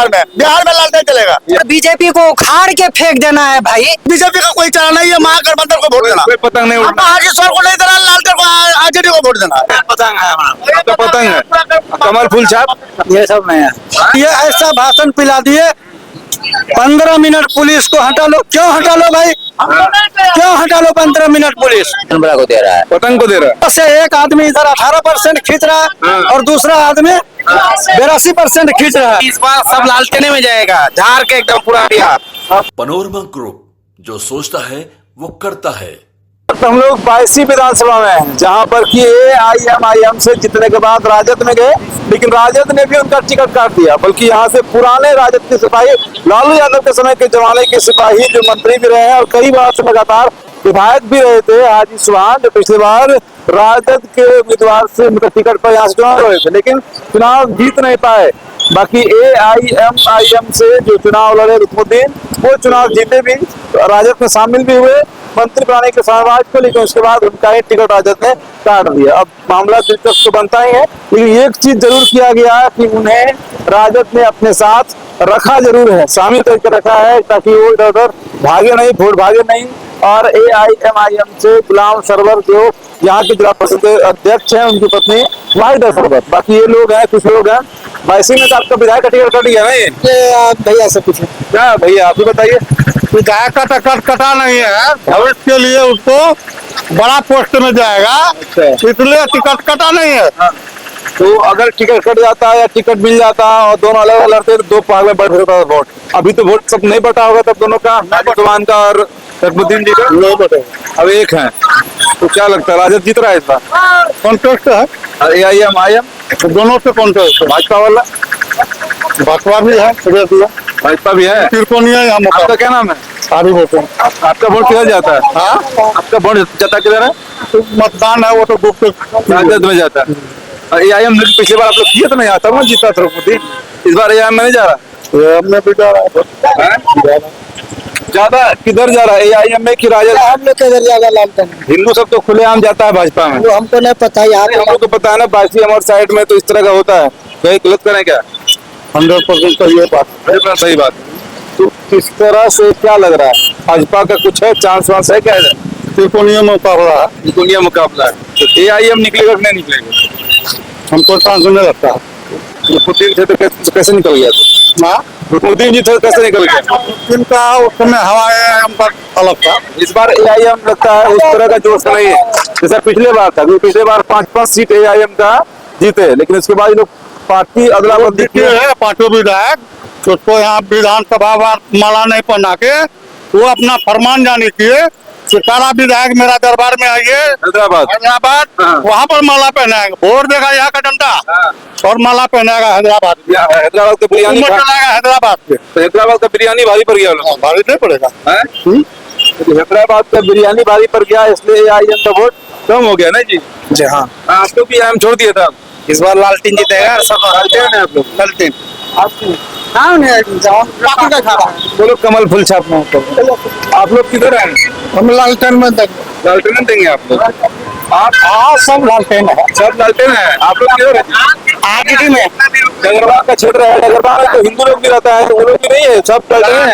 बिहार में लालटेन चलेगा। बीजेपी को उखाड़ के फेंक देना है भाई। बीजेपी का कोई चारा नहीं है, महागठबंधन को वोट देना। कोई पतंग नहीं उड़ना। हाजीश्वर को नहीं देना, लालटेन को आरजेडी को वोट देना। पतंग है हमारा, तो पतंग है, कमल फूल छाप ये सब नहीं है। ये ऐसा भाषण पिला दिए, 15 मिनट पुलिस को हटा लो। क्यों हटा लो भाई, क्यों हटा लो 15 मिनट पुलिस को दे रहा है, पतंग को दे रहा है। से एक आदमी इधर 18% खींच रहा है और दूसरा आदमी 82% खींच रहा है। इस बार सब लालटेने में जाएगा, झाड़ के एकदम पूरा बिहार। पनोरमा ग्रुप, जो सोचता है वो करता है। तो हम लोग 22वीं विधानसभा में हैं, जहां पर कि AIM से जीतने के बाद राजद में गए, लेकिन राजद ने भी उनका टिकट काट दिया। बल्कि यहाँ से पुराने राजद के सिपाही, लालू यादव के समय के जमाने के सिपाही जो मंत्री भी रहे हैं और कई बार से लगातार विधायक भी रहे थे, हाजी सुभान, जो पिछली बार राजद के उम्मीदवार से मतलब टिकट पर यहाँ से चुनाव लड़े थे, लेकिन चुनाव जीत नहीं पाए। बाकी AIM से जो चुनाव लड़े रुकनुद्दीन, वो चुनाव जीते भी, राजद में शामिल भी हुए मंत्री बनाने के समाज को, लेकिन उसके बाद उनका ही टिकट राजद ने काट दिया। अब मामला दिलचस्प तो बनता ही है, लेकिन एक चीज जरूर किया गया कि उन्हें राजद ने अपने साथ रखा जरूर है, शामिल करके रखा है, ताकि वो इधर उधर भागे नहीं, वोट भागे नहीं। और AIM से गुलाम सरवर जो यहाँ के जिला परिषद अध्यक्ष हैं, उनकी पत्नी वाहिदा सरवर, बाकी ये लोग हैं, कुछ लोग हैं। 22 में तो आपका विधायक का टिकट कट गया ना? ये भैया से पूछे क्या भैया आप ही बताइए। विधायक का टिकट कटा नहीं है, भविष्य के लिए उसको बड़ा पोस्ट में जाएगा, इसलिए टिकट कटा नहीं है। तो अगर टिकट कट जाता है या टिकट मिल जाता है और दोनों अलग अलग लड़ते, तो दो भाग में बढ़ सकता है वोट। अभी तो वोट सब नहीं बटा होगा तब दोनों का, सुभान का और रुकनुद्दीन जी का नहीं बटे, अब एक है। तो क्या लगता है राजद जीत रहा है इस बार? कॉन्टेस्ट है, AIM दोनों से कॉन्टेस्ट है। भाजपा वाला, भाजपा भी है, भाजपा भी है। त्रिकोणीय है। आपका क्या नाम है? सारी वोट आपका वोट किधर जाता है? हाँ, आपका वोट जाता किधर है? तो मतदान है वो तो गुप्त राजद में जाता है। AIM पिछली बार आप लोग किए तो नहीं आता, मैं जीता था रुकनुद्दीन, इस बार AIM में नहीं जा रहा। हमने भी जा रहा है। ज्यादा किधर जा रहा है, AIM में कि राजद? हम लोग किधर जाएगा लालटेन? हिंदू सब तो खुलेआम जाता है भाजपा में। वो हमको नहीं पता, यहाँ हम लोग को पता है ना, 22 हमारे साइड में तो इस तरह का होता है। कहीं गलत करें क्या? 100% सही है बात। सही बात। तो किस तरह से क्या लग रहा है, भाजपा का कुछ है चांस वांस है क्या? त्रिकोणीय मुकाबला है, त्रिकोणीय मुकाबला है। तो AIM निकलेगा कि नहीं निकलेगा? हमको चांस नहीं लगता है। रुकनुद्दीन थे तो कैसे निकल गया? हाँ, रुकनुद्दीन जी थे कैसे निकल गया? इनका उस समय हवाएं हमका अलग था। इस बार AIM लगता है उस तरह का जोश नहीं है जैसा पिछले बार था, क्योंकि पिछले बार 5-5 सीट AIM का जीते, लेकिन उसके बाद लोग पार्टी अदला बदली है। पांचों विधायक उसको यहाँ विधानसभा माला नहीं पहना के वो अपना फरमान जारी किए कि सारा विधायक मेरा दरबार में आइए हैदराबाद, वहाँ पर माला पहनाएगा, वोट देगा यहाँ का डंडा और माला पहनाएगा हैदराबाद का बिरयानी चलाएगा हैदराबाद के। तो हैदराबाद का बिरयानी भारी पड़ गया, भारी नहीं पड़ेगा। हैदराबाद का बिरयानी भारी पड़ गया, इसलिए AIM का वोट कम हो गया ना जी? जी हाँ, आपको भी AIM छोड़ दिया था। इस बार लालटेन जीतेगा। सब लालटेन है आप लोग? लालटेन बोलो कमल फूल छाप में। आप लोग किधर हैं? हम लालटेन में लालटेन देंगे आप लोग? आप सब लालटेन है, सब लालटेन है। आप लोग किधर हैं? आरजेडी में। डगरवाल का क्षेत्र है, डगरवाल में तो हिंदू लोग भी रहता है, तो वो लोग भी नहीं है, सब लालटेन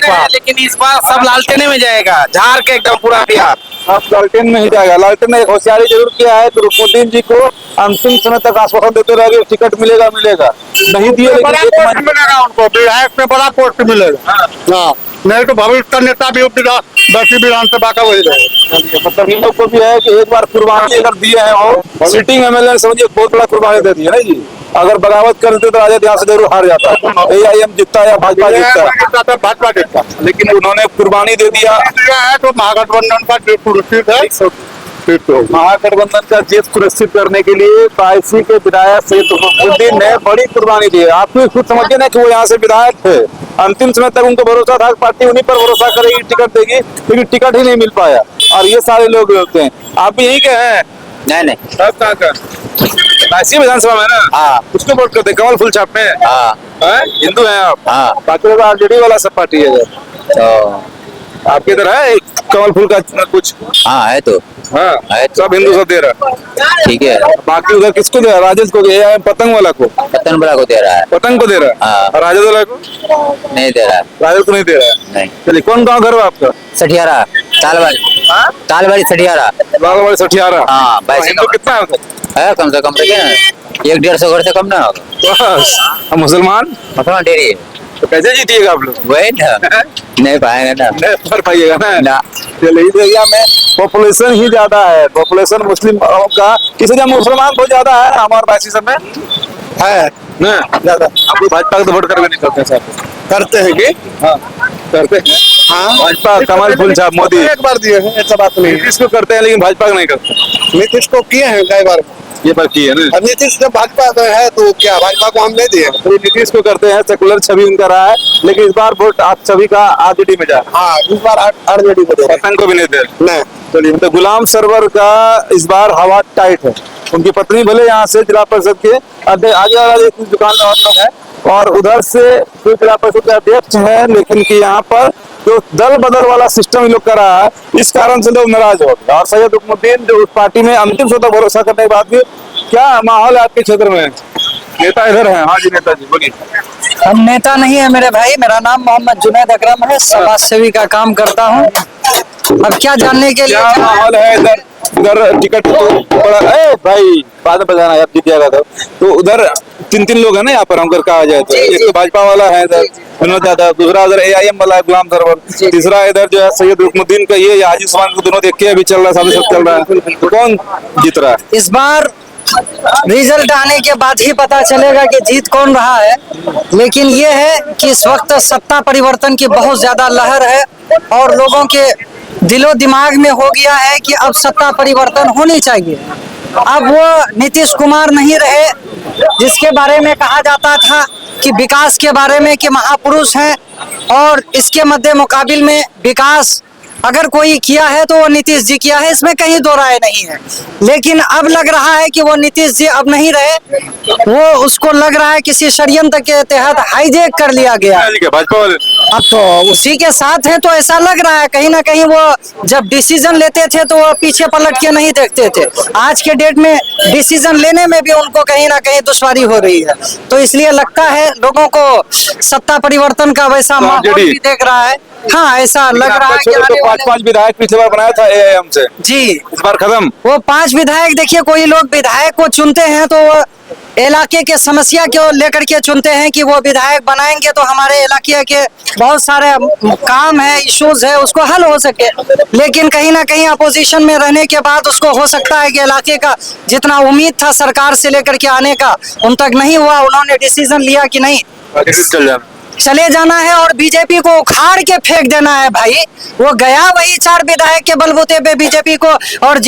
है। लेकिन इस बार सब लालटेने में जाएगा, झाड़ के एकदम पूरा बिहार। आप लालटेन में ही जाएगा। लालटेन ने एक होशियारी जरूर किया है, तो रुकनुद्दीन जी को अंतिम समय तक आश्वासन देते रहे टिकट मिलेगा नहीं दिए, लेकिन मिलेगा उनको, विधायक में बड़ा पोस्ट मिलेगा। हाँ, नहीं तो भविष्य का नेता भी वैसी विधानसभा का वही रहेगा। मतलब इन लोग को भी है कि एक बार कुर्बानी अगर दिए है, वो सिटिंग MLA समझिए बहुत बड़ा कुर्बानी दे दी है ना जी। अगर बगावत कर देते तो राजद यहाँ से जरूर हार जाता है, AIM जीतता या भाजपा जीतता, भाजपा जीतता, लेकिन उन्होंने कुर्बानी दे दिया है तो महागठबंधन का जीत सुरक्षित है। महागठबंधन का जीत सुनिश्चित करने के लिए 22 के विधायक सैयद रुकनुद्दीन ने बड़ी कुर्बानी दी है। आप भी खुद समझिए ना कि वो यहाँ से विधायक थे, अंतिम समय तक उनको भरोसा था पार्टी उन्हीं पर भरोसा करेगी, टिकट देगी, लेकिन टिकट ही नहीं मिल पाया। और ये सारे लोग होते हैं। आप भी यही के हैं? नहीं, सब कहाँ का? 22 विधानसभा में ना? हाँ। उसको वोट करते कमल फूल छाप में? हाँ। हिंदू हैं आप? हाँ। बाकी लोग RJD वाला सब पार्टी है। आपके इधर है कमल फूल का कुछ? हाँ है तो हाँ है तो सब हिंदू सब दे रहा है। ठीक है। बाकी उधर किसको दे रहा है? राजद को दे रहा है, पतंग वाला को? पतन बड़ा को दे रहा है, पतंग को दे रहा है हाँ। और राजद वाला को? नहीं दे रहा है। राजद को नहीं दे रहा है। नहीं। चलिए कौन गाँव घर है आपका? सठियारा तालवाड़ी, तालवाड़ी सठियारा। लालवाड़ी सठियारा। हाँ, वैसे हिंदू कितना है उधर? है कम से कम क्या 100-150 घर से कम ना होगा। बस। और मुसलमान मुसलमान डेरी है। तो कैसे जीतिएगा आप लोग? वही ना, नहीं पाएंगे ना। नहीं कर पाइएगा ना। ना। चलिए इस एरिया में पॉपुलेशन ही ज्यादा है, पॉपुलेशन मुस्लिम का, इसलिए मुसलमान बहुत ज्यादा है हमारे बासी सब में है ना ज्यादा। आप लोग भाजपा को तो वोट करके नहीं करते सर? करते हैं कि हाँ करते हैं। हाँ भाजपा कमल फूल छाप मोदी एक बार दिए हैं, ऐसा बात नहीं है। नीतीश को करते हैं लेकिन भाजपा को नहीं करते। नीतीश को किए हैं कई बार, ये बात की है ना। और नीतीश जब भाजपा का है तो क्या भाजपा को हम नहीं दिए? तो ये नीतीश को करते हैं, सेकुलर छवि उनका रहा है, लेकिन इस बार वोट आप सभी का आरजेडी में जा रहा हाँ इस बार आरजेडी को दे है। रहे पतंग को भी नहीं दे रहे। हैं। नहीं चलिए तो गुलाम सरवर का इस बार हवा टाइट है। उनकी पत्नी भले यहाँ से जिला परिषद के आगे वाला एक दुकानदार और लोग है, और उधर से जो जिला परिषद के अध्यक्ष है, लेकिन कि यहाँ पर जो दल बदल वाला सिस्टम लोग कर रहा है, इस कारण से लोग नाराज हो गए। और सैयद रुकनुद्दीन जो उस पार्टी में अंतिम स्वतः भरोसा करने के बाद भी, क्या माहौल है आपके क्षेत्र में? नेता इधर है। हाँ जी नेताजी बोलिए। हम नेता नहीं है मेरे भाई, मेरा नाम मोहम्मद जुनैद अकरम है, समाज सेवी का काम करता हूँ। अब क्या जानने के लिए क्या माहौल है इधर? उधर टिकट तो बड़ा भाई बाद में बजाना आप जीत जाएगा तो उधर 3 लोग हैं ना यहाँ पर, हम कहा जाए तो एक तो भाजपा वाला है इधर विनोद यादव, दूसरा उधर AIM वाला है गुलाम सरवर, तीसरा इधर जो है सैयद रुकनुद्दीन का ये हाजी उस्मान को दोनों देख के अभी चल रहा है, सामने सब चल रहा है। तो कौन जीत रहा है? इस बार रिजल्ट आने के बाद ही पता चलेगा कि जीत कौन रहा है। लेकिन ये है कि इस वक्त सत्ता परिवर्तन की बहुत ज्यादा लहर है और लोगों के दिलो दिमाग में हो गया है कि अब सत्ता परिवर्तन होनी चाहिए। अब वो नीतीश कुमार नहीं रहे जिसके बारे में कहा जाता था कि विकास के बारे में कि महापुरुष हैं, और इसके मध्य मुकाबिल में विकास अगर कोई किया है तो वो नीतीश जी किया है, इसमें कहीं दो राय नहीं है। लेकिन अब लग रहा है कि वो नीतीश जी अब नहीं रहे, वो उसको लग रहा है किसी षड्यंत्र के तहत हाईजैक कर लिया गया। भाजपा वाले अब तो उसी के साथ है तो ऐसा लग रहा है कहीं ना कहीं वो जब डिसीजन लेते थे तो वो पीछे पलट के नहीं देखते थे। आज के डेट में डिसीजन लेने में भी उनको कहीं ना कहीं दुश्वारी हो रही है, तो इसलिए लगता है लोगों को सत्ता परिवर्तन का वैसा माहौल भी देख रहा है। हाँ ऐसा लग रहा है कि तो 5 विधायक पिछले बार बनाया था AIM से, जी इस बार खत्म। वो 5 विधायक, देखिए कोई लोग विधायक को चुनते हैं तो वो इलाके के समस्या को लेकर के चुनते हैं कि वो विधायक बनाएंगे तो हमारे इलाके के बहुत सारे काम है, इश्यूज है, उसको हल हो सके। लेकिन कहीं ना कहीं अपोजिशन में रहने के बाद उसको हो सकता है कि इलाके का जितना उम्मीद था सरकार से लेकर के आने का उन तक नहीं हुआ। उन्होंने डिसीजन लिया कि नहीं चले जाना है और बीजेपी को उखाड़ के फेंक देना है भाई। वो गया वही 4 विधायक के बलबूते पे बीजेपी को, और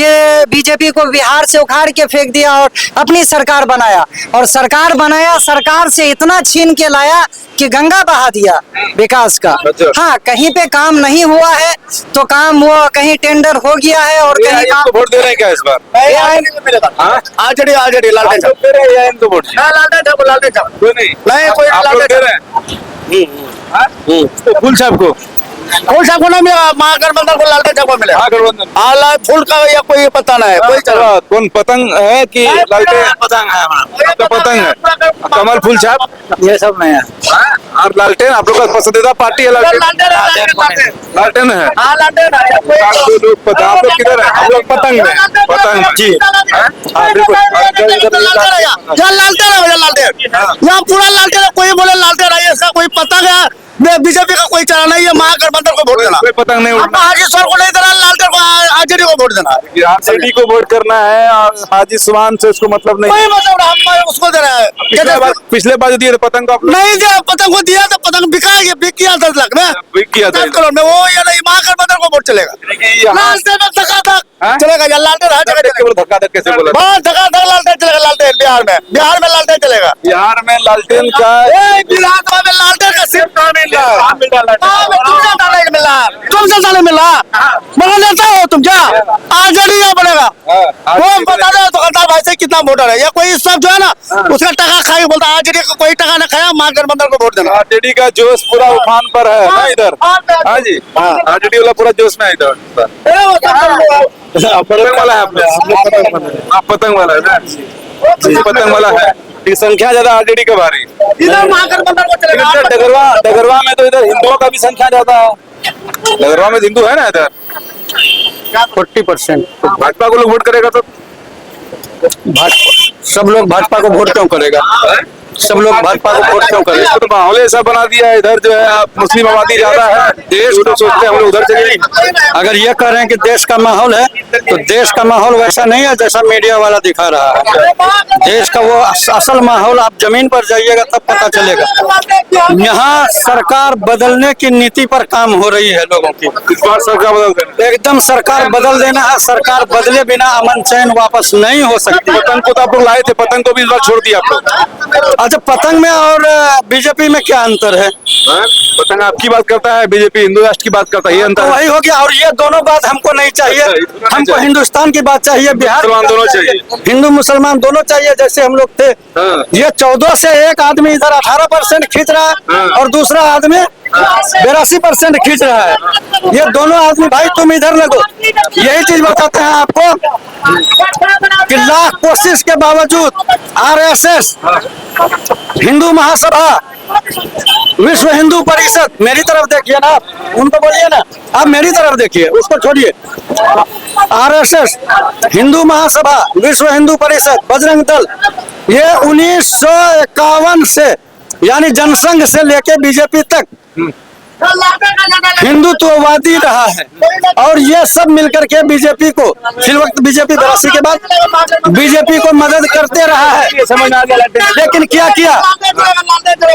बीजेपी को बिहार से उखाड़ के फेंक दिया और अपनी सरकार बनाया, और सरकार बनाया सरकार से इतना छीन के लाया कि गंगा बहा दिया विकास का। हाँ कहीं पे काम नहीं हुआ है तो काम वो कहीं टेंडर हो गया है और कहीं काम वोट दे रहे हैं क्या इस बार? आरजेडी लालटेन AIM को वोट कोई नहीं कोई आप लोग दे रहे हैं तो फूल साहब को कौन सा गुना मिला? महागठबंधन को लालटेन छाप को मिला। हाँ गठबंधन आला फूल का या कोई पता नहीं, कोई चला कौन पतंग है कि लालटेन? पतंग है आपका पतंग है, कमल फूल छाप ये सब में है। और लालटेन आप लोग का पसंदीदा पार्टी है? लालटेन लालटेन है। आप लोग किधर है? हम लोग पतंग में, पतंग जी हाँ बिल्कुल। लालटेन है, लालटेन यहाँ पूरा लालटेन है। कोई बोले लालटेन है, इसका कोई पतंग है। बीजेपी का कोई चला नहीं है, महागठबंधन को वोट देना। कोई पतंग नहीं उड़ना। हाजी सर को नहीं देना, लालटेन को आरजेडी को वोट देना। आरजेडी को वोट करना है और हाजी सुमान से उसको मतलब नहीं। कोई मतलब हम उसको दे रहा है। पिछले बार दिए थे पतंग को नहीं दिया, पतंग को दिया तो पतंग बिका गया, बिक गया 10 लाख में, बिक गया 10 करोड़ में। वो या नहीं महागठबंधन को वोट चलेगा। लालटेन में धक्का चलेगा या लालटेन हर जगह धक्का धक्के से बोला बहुत धक्का लालटेन चलेगा। लालटेन बिहार में लालटेन चलेगा। बिहार में लालटेन का विधानसभा में लालटेन का सिर्फ नाम मिल रहा है। मिल रहा है। तुमसे साले मिल रहा मतलब लेता हो तुम क्या आरजेडी या बनेगा वो बता दे दुकानदार भाई से कितना वोटर है, या कोई सब जो है ना उसका टका खाई बोलता है आरजेडी का कोई टका ना खाया मां गठबंधन को वोट देना। आरजेडी का जोश पूरा उफान पर है ना इधर। हाँ जी, आरजेडी वाला पूरा जोश में है इधर। पतंग वाला है आप पतंग वाला है ना जी, पतंग वाला है। ये संख्या ज्यादा आरजेडी का भारी। इधर मां गठबंधन को चलेगा। डगरवा में तो इधर हिंदुओं का भी संख्या ज्यादा है। डगरवा में हिंदू है ना इधर 40%। भाजपा को लोग वोट करेगा तो सब लोग भाजपा को वोट क्यों करेगा, सब लोग भाजपा को वोट क्यों करेगा। तो माहौल ऐसा बना दिया है इधर जो है आप मुस्लिम आबादी ज्यादा है, देश तो सोचते हैं हम लोग उधर चले। अगर ये कह रहे हैं कि देश का माहौल है तो देश का माहौल वैसा नहीं है जैसा मीडिया वाला दिखा रहा है। देश का वो असल माहौल आप जमीन पर जाइएगा तब पता चलेगा। यहाँ सरकार बदलने की नीति पर काम हो रही है लोगों की। इस बार सरकार बदल देना, एकदम सरकार बदल देना है। सरकार बदले बिना अमन चैन वापस नहीं हो सकती। पतंग को तो आप लोग लाए थे, पतंग को भी इस बार छोड़ दिया आप लोग। अच्छा, पतंग में और बीजेपी में क्या अंतर है? पतंग आपकी बात करता है, बीजेपी हिंदू राष्ट्र की बात करता है, ये अंतर तो है। वही हो गया। और ये दोनों बात हमको नहीं चाहिए, हमको हिंदुस्तान की बात चाहिए, बिहार मुसलमान दोनों चाहिए, हिंदू मुसलमान दोनों चाहिए जैसे हम लोग थे। ये 14 से एक आदमी इधर 18% खींच रहा है और दूसरा आदमी 82% खींच रहा है। ये दोनों आदमी भाई तुम इधर लगो। यही चीज बताते हैं आपको कि लाख कोशिश के बावजूद आरएसएस, हिंदू महासभा, विश्व हिंदू परिषद, मेरी तरफ देखिए ना, आप उनको बोलिए ना, आप मेरी तरफ देखिए, उसको छोड़िए। आरएसएस, हिंदू महासभा, विश्व हिंदू परिषद, बजरंग दल, ये 1951 से यानी जनसंघ से लेके बीजेपी तक हिंदुत्ववादी रहा है। और ये सब मिलकर के बीजेपी को, फिर वक्त बीजेपी 82 के बाद बीजेपी को मदद करते रहा है। लेकिन क्या किया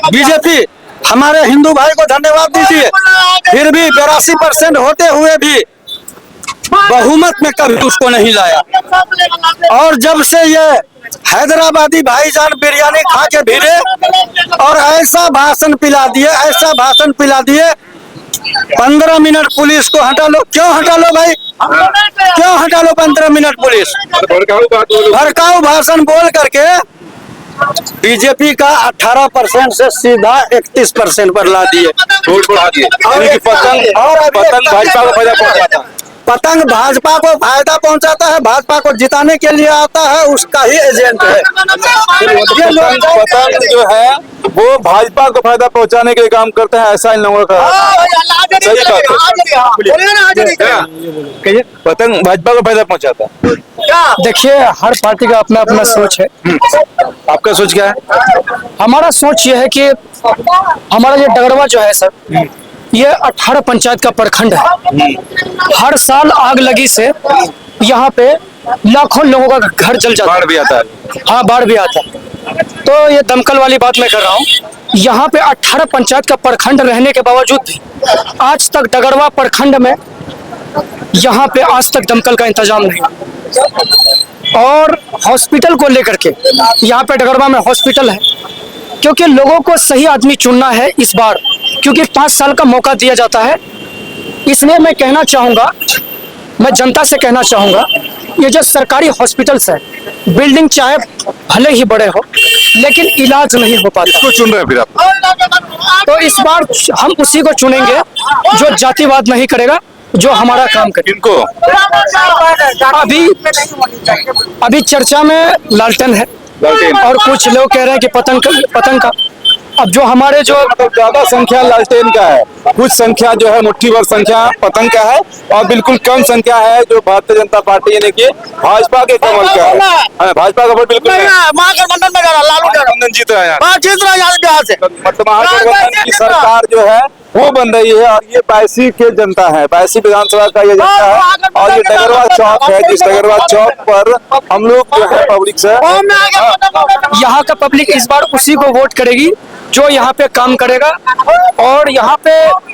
बीजेपी? हमारे हिंदू भाई को धन्यवाद दीजिए, फिर भी 82% होते हुए भी बहुमत में कभी उसको नहीं लाया। और जब से ये हैदराबादी भाईजान बिरयानी खा के भिड़े और ऐसा भाषण पिला दिए, ऐसा भाषण पिला दिए, 15 मिनट पुलिस को हटा लो। क्यों हटा लो भाई, क्यों हटा लो 15 मिनट पुलिस? भड़काऊ भाषण बोल करके बीजेपी का 18% से सीधा 31% पर ला दिए। पतंग भाजपा को फायदा पहुंचाता है, भाजपा को जिताने के लिए आता है, उसका ही एजेंट है। पतंग जो है वो भाजपा को फायदा पहुंचाने के लिए काम करते हैं, ऐसा इन लोगों का सही बात है। पतंग भाजपा को फायदा पहुंचाता है। देखिए, हर पार्टी का अपना अपना सोच है। आपका सोच क्या है? हमारा सोच ये है कि हमारा ये डगरवा जो है सर, ये 18 पंचायत का प्रखंड है। हर साल आग लगी से यहाँ पे लाखों लोगों का घर जल जाता है। बाढ़ भी आता है। हाँ, बाढ़ भी आता है। तो ये दमकल वाली बात मैं कर रहा हूँ। यहाँ पे 18 पंचायत का प्रखंड रहने के बावजूद भी आज तक डगरवा प्रखंड में यहाँ पे आज तक दमकल का इंतजाम नहीं। और हॉस्पिटल को लेकर के यहाँ पे डगरवा में हॉस्पिटल है, क्योंकि लोगों को सही आदमी चुनना है इस बार, क्योंकि 5 साल का मौका दिया जाता है। इसलिए मैं कहना चाहूँगा, मैं जनता से कहना चाहूँगा, ये जो सरकारी हॉस्पिटल्स है, बिल्डिंग चाहे भले ही बड़े हो लेकिन इलाज नहीं हो पाता। इसको चुन रहे हैं फिर आप? तो इस बार हम उसी को चुनेंगे जो जातिवाद नहीं करेगा, जो हमारा काम करे। इनको अभी चर्चा में लालटेन है और कुछ लोग कह रहे हैं कि पतंग का। अब जो हमारे जो ज्यादा संख्या लालटेन का है, कुछ संख्या जो है मुट्ठी भर संख्या पतंग का है, और बिल्कुल कम संख्या है जो भारतीय जनता पार्टी यानी कि भाजपा के कमल का है। भाजपा का वोट बिल्कुल महागठबंधन में लालू गठबंधन जीत रहा है, जीत रहा है बिहार से। मतलब महागठबंधन की सरकार जो है वो बन रही है। और ये 82 के जनता है, 82 विधानसभा का ये जनता है। और ये डगरवा चौक है, जिस डगरवा चौक पर हम लोग जो है पब्लिक से यहाँ का पब्लिक इस बार उसी को वोट करेगी जो यहाँ पे काम करेगा और यहाँ पे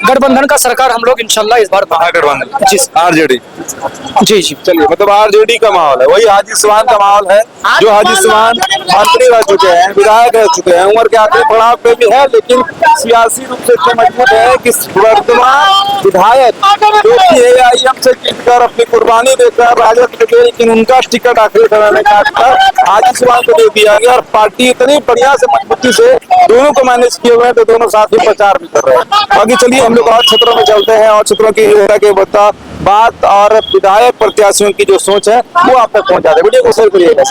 गठबंधन का सरकार हम लोग इंशाल्लाह इस बार महागठबंधन जी आरजेडी। जी जी। चलिए, मतलब आरजेडी का माहौल है, वही हाजी स्वान का माहौल है। जो हाजी स्वान मंत्री रह चुके हैं, विधायक रह चुके हैं, उम्र के आखिरी पड़ाव पे भी है, लेकिन सियासी रूप से इतने मजबूत है कि वर्तमान विधायक जो कि AIM से जीतकर अपनी कुर्बानी देकर राजद में गए, लेकिन उनका टिकट आखिरी समय में काटकर हाजी स्वान को दे दिया गया और पार्टी इतनी बढ़िया से मजबूती से दोनों को मैनेज किए हुए हैं, तो दोनों साथ ही प्रचार भी कर रहे हैं। बाकी चलिए हम लोग और क्षेत्रों में चलते हैं और क्षेत्रों की बात और विधायक प्रत्याशियों की जो सोच है वो आप तक पहुंचा दे। वीडियो को शेयर करिएगा।